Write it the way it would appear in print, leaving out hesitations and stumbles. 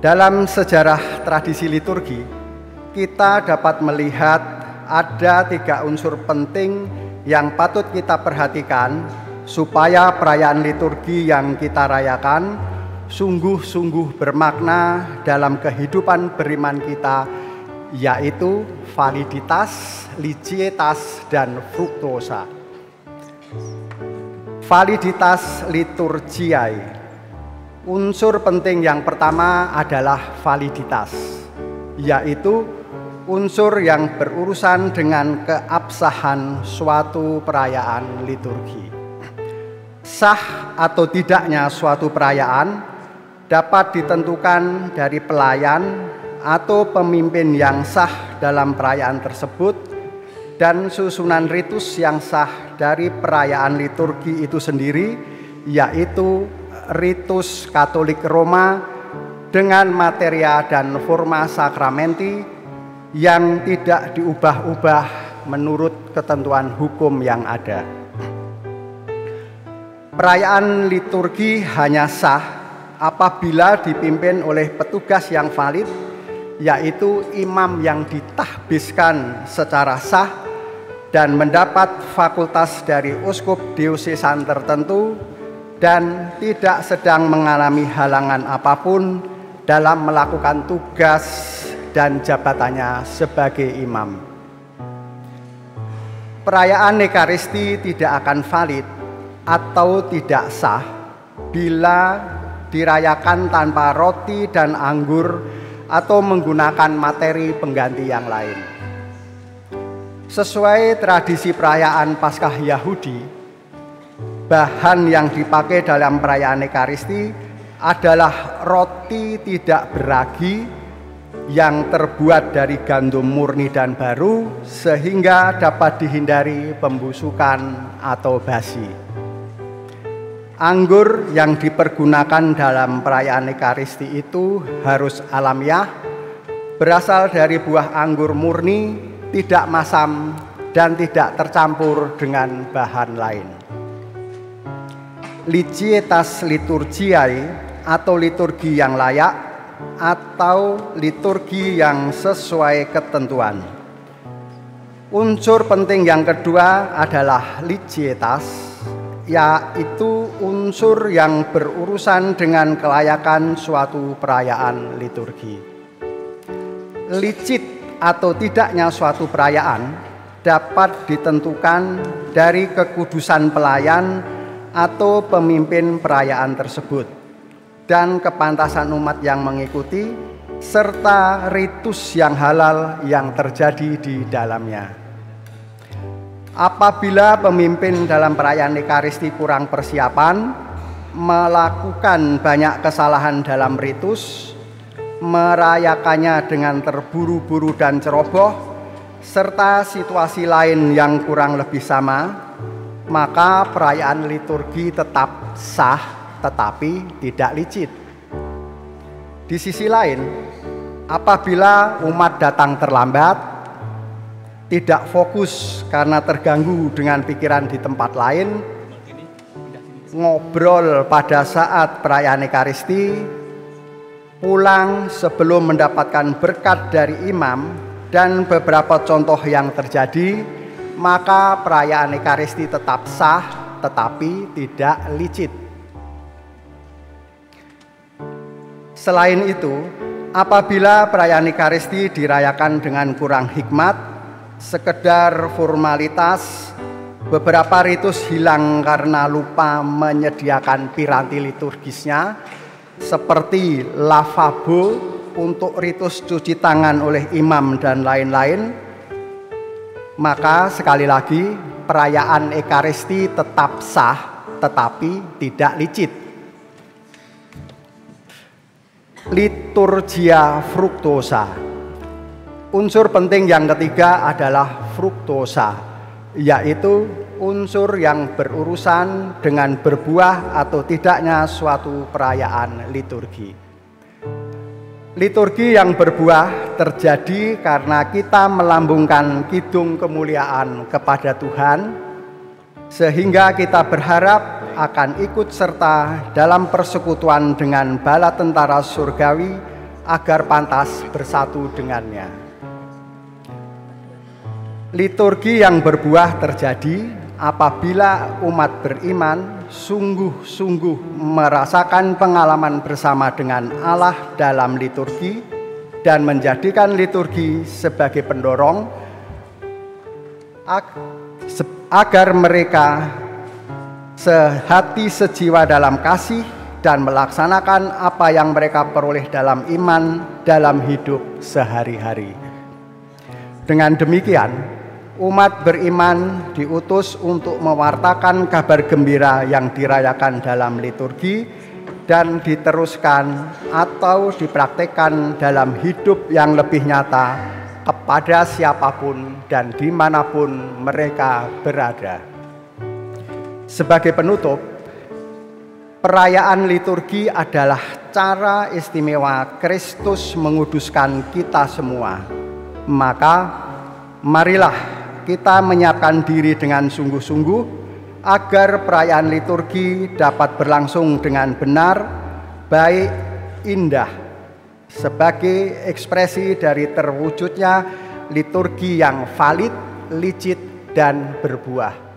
Dalam sejarah tradisi liturgi, kita dapat melihat ada 3 unsur penting yang patut kita perhatikan supaya perayaan liturgi yang kita rayakan sungguh-sungguh bermakna dalam kehidupan beriman kita, yaitu validitas, liturgitas, dan fruktosa. Validitas liturgiae. Unsur penting yang pertama adalah validitas, yaitu unsur yang berurusan dengan keabsahan suatu perayaan liturgi. Sah atau tidaknya suatu perayaan dapat ditentukan dari pelayan atau pemimpin yang sah dalam perayaan tersebut dan susunan ritus yang sah dari perayaan liturgi itu sendiri, yaitu ritus Katolik Roma dengan materia dan forma sakramenti yang tidak diubah-ubah menurut ketentuan hukum yang ada. Perayaan liturgi hanya sah apabila dipimpin oleh petugas yang valid, yaitu imam yang ditahbiskan secara sah dan mendapat fakultas dari uskup diosesan tertentu dan tidak sedang mengalami halangan apapun dalam melakukan tugas dan jabatannya sebagai imam. Perayaan Ekaristi tidak akan valid atau tidak sah bila dirayakan tanpa roti dan anggur atau menggunakan materi pengganti yang lain. Sesuai tradisi perayaan Paskah Yahudi, bahan yang dipakai dalam perayaan Ekaristi adalah roti tidak beragi yang terbuat dari gandum murni dan baru sehingga dapat dihindari pembusukan atau basi. Anggur yang dipergunakan dalam perayaan Ekaristi itu harus alamiah, berasal dari buah anggur murni, tidak masam dan tidak tercampur dengan bahan lain. Liturgitas liturgiae atau liturgi yang layak atau liturgi yang sesuai ketentuan. Unsur penting yang kedua adalah liturgitas, yaitu unsur yang berurusan dengan kelayakan suatu perayaan liturgi. Licit atau tidaknya suatu perayaan dapat ditentukan dari kekudusan pelayan atau pemimpin perayaan tersebut dan kepantasan umat yang mengikuti serta ritus yang halal yang terjadi di dalamnya. Apabila pemimpin dalam perayaan Ekaristi kurang persiapan, melakukan banyak kesalahan dalam ritus, merayakannya dengan terburu-buru dan ceroboh, serta situasi lain yang kurang lebih sama, maka perayaan liturgi tetap sah tetapi tidak licit. Di sisi lain, apabila umat datang terlambat, tidak fokus karena terganggu dengan pikiran di tempat lain, ngobrol pada saat perayaan Ekaristi, pulang sebelum mendapatkan berkat dari imam, dan beberapa contoh yang terjadi, maka perayaan Ekaristi tetap sah tetapi tidak licit. Selain itu, apabila perayaan Ekaristi dirayakan dengan kurang hikmat, sekedar formalitas, beberapa ritus hilang karena lupa menyediakan piranti liturgisnya, seperti lavabo untuk ritus cuci tangan oleh imam dan lain-lain, maka sekali lagi perayaan Ekaristi tetap sah tetapi tidak licit. Liturgia fruktosa. Unsur penting yang ketiga adalah fruktosa, yaitu unsur yang berurusan dengan berbuah atau tidaknya suatu perayaan liturgi. Liturgi yang berbuah terjadi karena kita melambungkan kidung kemuliaan kepada Tuhan, sehingga kita berharap akan ikut serta dalam persekutuan dengan bala tentara surgawi agar pantas bersatu dengannya. Liturgi yang berbuah terjadi apabila umat beriman sungguh-sungguh merasakan pengalaman bersama dengan Allah dalam liturgi dan menjadikan liturgi sebagai pendorong agar mereka sehati sejiwa dalam kasih dan melaksanakan apa yang mereka peroleh dalam iman dalam hidup sehari-hari. Dengan demikian, umat beriman diutus untuk mewartakan kabar gembira yang dirayakan dalam liturgi dan diteruskan atau dipraktekkan dalam hidup yang lebih nyata kepada siapapun dan dimanapun mereka berada. Sebagai penutup, perayaan liturgi adalah cara istimewa Kristus menguduskan kita semua. Maka, marilah kita menyiapkan diri dengan sungguh-sungguh agar perayaan liturgi dapat berlangsung dengan benar, baik, indah, sebagai ekspresi dari terwujudnya liturgi yang valid, licit, dan berbuah.